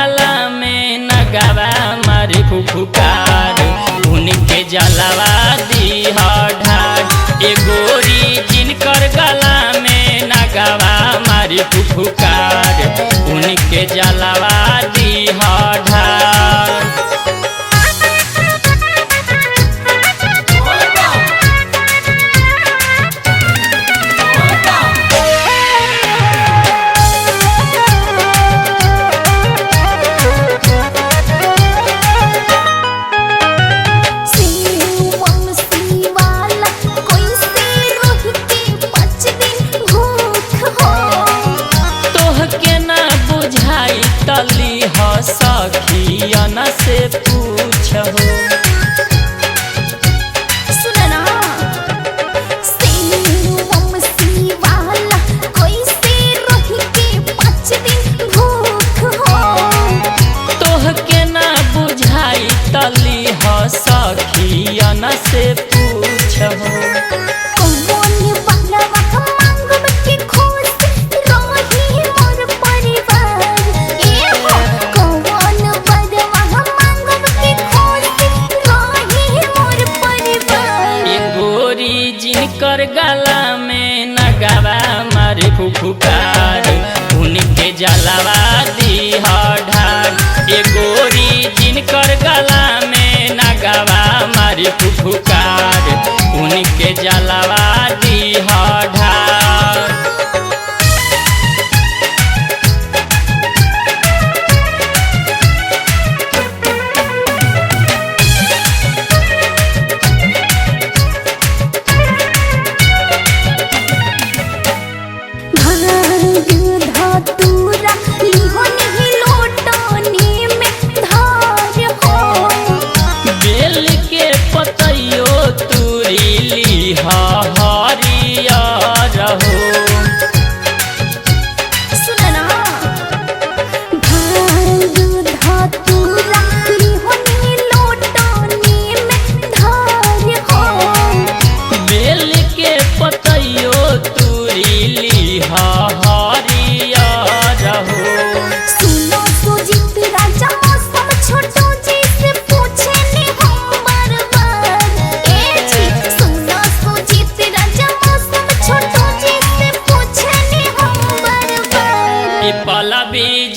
गला में नगावा मारी फुफुकार उनके जलवा दी ढार। ए गोरी जिनकर गला में नगावा मारी फुफुकार उनके जलवा दी ढार। तली हो सखियन से पूछो सुनना कोई से रह के 5 दिन भूख हो। तोह के ना बुझाई तली हो सखियन से पूछो जिनकर गला में नगावा मारे फुफुकार उनके जलवा दी ढार। ए गोरी जिनकर गला में नगावा मारे फुफुकार उनके जलवा दी ढार।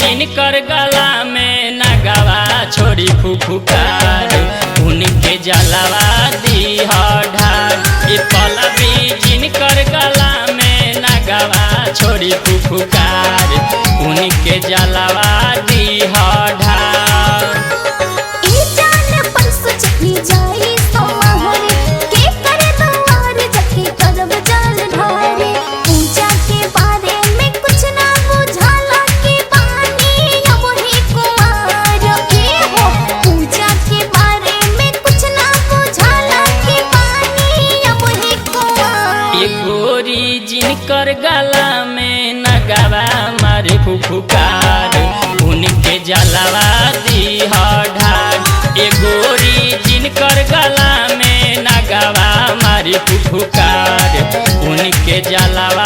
जिनकर गला में नगावा छोड़ी फुफुकार उनके जलवा दी ढार। ए पलवी जिनकर गला में नगावा छोड़ी फुफुकार उनके जलवा दी ढार। जिनकर गला में नगावा मारे फुफुकार उनके जलवा दी ढार। ए गोरी जिनकर गला में नगावा मारे फुफुकार उनके जलवा